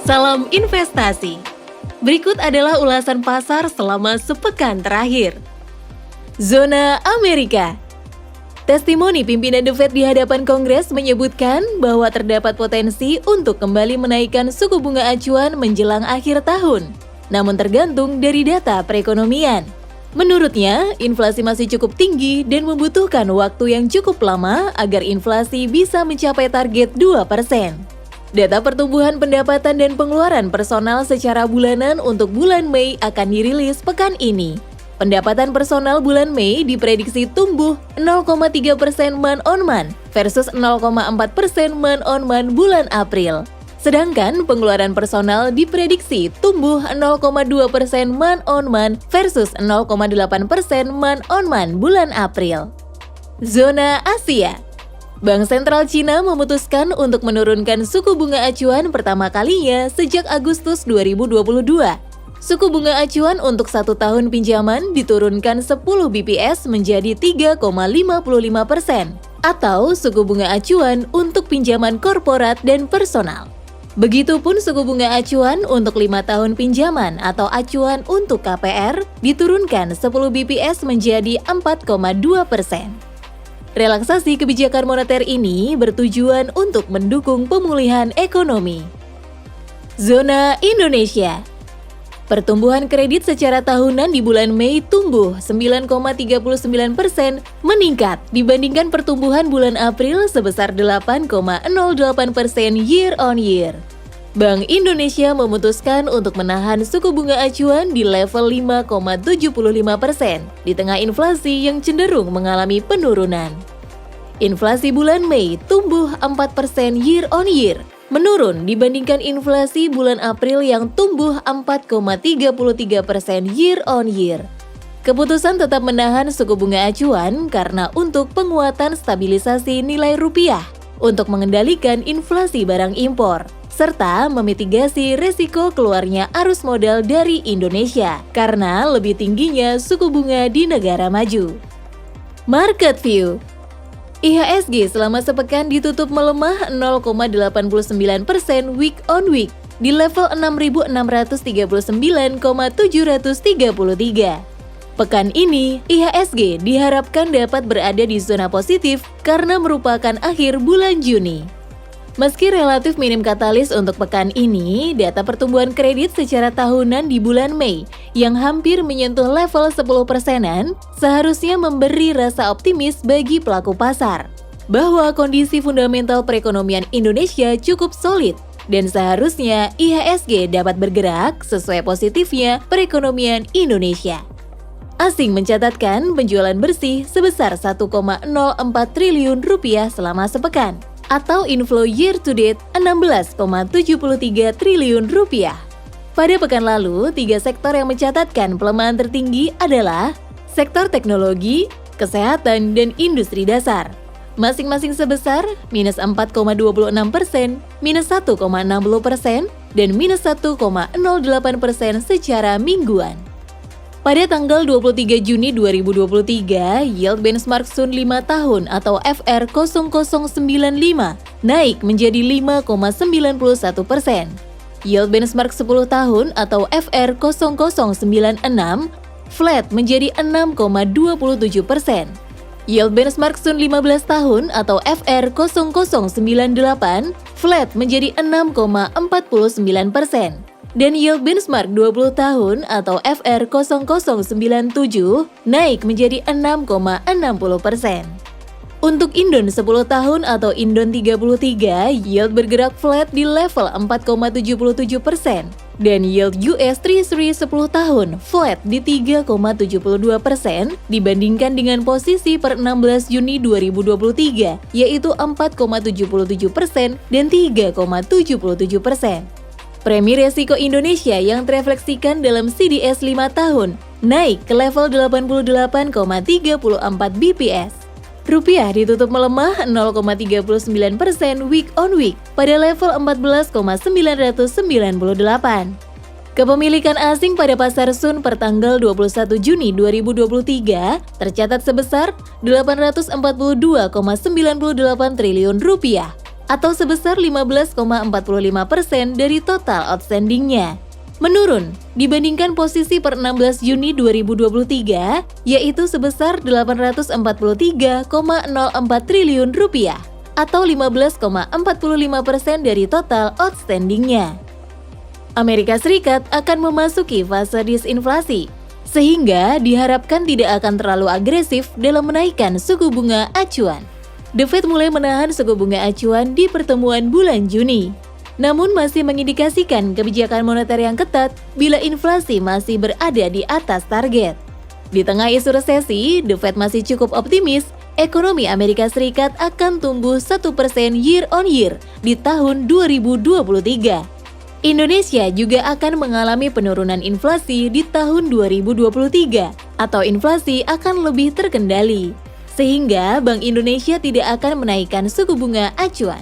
Salam investasi. Berikut adalah ulasan pasar selama sepekan terakhir. Zona Amerika. Testimoni pimpinan The Fed di hadapan Kongres menyebutkan bahwa terdapat potensi untuk kembali menaikkan suku bunga acuan menjelang akhir tahun, namun tergantung dari data perekonomian. Menurutnya, inflasi masih cukup tinggi dan membutuhkan waktu yang cukup lama agar inflasi bisa mencapai target 2%. Data pertumbuhan pendapatan dan pengeluaran personal secara bulanan untuk bulan Mei akan dirilis pekan ini. Pendapatan personal bulan Mei diprediksi tumbuh 0,3% month on month versus 0,4% month on month bulan April. Sedangkan pengeluaran personal diprediksi tumbuh 0,2% month on month versus 0,8% month on month bulan April. Zona Asia. Bank Sentral Cina memutuskan untuk menurunkan suku bunga acuan pertama kalinya sejak Agustus 2022. Suku bunga acuan untuk 1 tahun pinjaman diturunkan 10 BPS menjadi 3,55% atau suku bunga acuan untuk pinjaman korporat dan personal. Begitupun suku bunga acuan untuk 5 tahun pinjaman atau acuan untuk KPR diturunkan 10 BPS menjadi 4,2%. Relaksasi kebijakan moneter ini bertujuan untuk mendukung pemulihan ekonomi. Zona Indonesia. Pertumbuhan kredit secara tahunan di bulan Mei tumbuh 9,39%, meningkat dibandingkan pertumbuhan bulan April sebesar 8,08% year on year. Bank Indonesia memutuskan untuk menahan suku bunga acuan di level 5,75% di tengah inflasi yang cenderung mengalami penurunan. Inflasi bulan Mei tumbuh 4% year on year, menurun dibandingkan inflasi bulan April yang tumbuh 4,33% year on year. Keputusan tetap menahan suku bunga acuan karena untuk penguatan stabilisasi nilai rupiah untuk mengendalikan inflasi barang impor, serta memitigasi risiko keluarnya arus modal dari Indonesia karena lebih tingginya suku bunga di negara maju. Market View. IHSG selama sepekan ditutup melemah 0,89% week on week di level 6.639,733. Pekan ini, IHSG diharapkan dapat berada di zona positif karena merupakan akhir bulan Juni. Meski relatif minim katalis untuk pekan ini, data pertumbuhan kredit secara tahunan di bulan Mei yang hampir menyentuh level 10%-an seharusnya memberi rasa optimis bagi pelaku pasar bahwa kondisi fundamental perekonomian Indonesia cukup solid dan seharusnya IHSG dapat bergerak sesuai positifnya perekonomian Indonesia. Asing mencatatkan penjualan bersih sebesar 1,04 triliun rupiah selama sepekan, atau inflow year to date 16,73 triliun rupiah. Pada pekan lalu, 3 sektor yang mencatatkan pelemahan tertinggi adalah sektor teknologi, kesehatan, dan industri dasar. Masing-masing sebesar minus 4,26%, minus 1,60%, dan minus 1,08% secara mingguan. Pada tanggal 23 Juni 2023, yield benchmark Sun 5 tahun atau FR0095 naik menjadi 5,91%. Yield benchmark 10 tahun atau FR0096 flat menjadi 6,27%. Yield benchmark Sun 15 tahun atau FR0098 flat menjadi 6,49%. Dan yield benchmark 20 tahun atau FR0097 naik menjadi 6,60%. Untuk Indon 10 tahun atau Indon 33, yield bergerak flat di level 4,77% dan yield US Treasury 10 tahun flat di 3,72% dibandingkan dengan posisi per 16 Juni 2023 yaitu 4,77% dan 3,77%. Premi resiko Indonesia yang terefleksikan dalam CDS 5 tahun naik ke level 88,34 BPS. Rupiah ditutup melemah 0,39% week on week pada level 14,998. Kepemilikan asing pada pasar Sun per tanggal 21 Juni 2023 tercatat sebesar 842,98 triliun rupiah atau sebesar 15,45% dari total outstandingnya. Menurun dibandingkan posisi per 16 Juni 2023, yaitu sebesar 843,04 triliun rupiah atau 15,45% dari total outstandingnya. Amerika Serikat akan memasuki fase disinflasi, sehingga diharapkan tidak akan terlalu agresif dalam menaikkan suku bunga acuan. The Fed mulai menahan suku bunga acuan di pertemuan bulan Juni, namun masih mengindikasikan kebijakan moneter yang ketat bila inflasi masih berada di atas target. Di tengah isu resesi, The Fed masih cukup optimis ekonomi Amerika Serikat akan tumbuh 1% year on year di tahun 2023. Indonesia juga akan mengalami penurunan inflasi di tahun 2023 atau inflasi akan lebih terkendali, sehingga Bank Indonesia tidak akan menaikkan suku bunga acuan.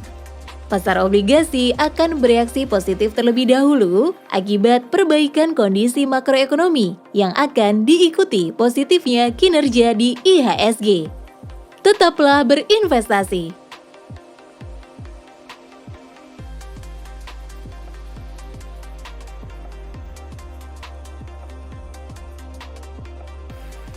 Pasar obligasi akan bereaksi positif terlebih dahulu akibat perbaikan kondisi makroekonomi yang akan diikuti positifnya kinerja di IHSG. Tetaplah berinvestasi.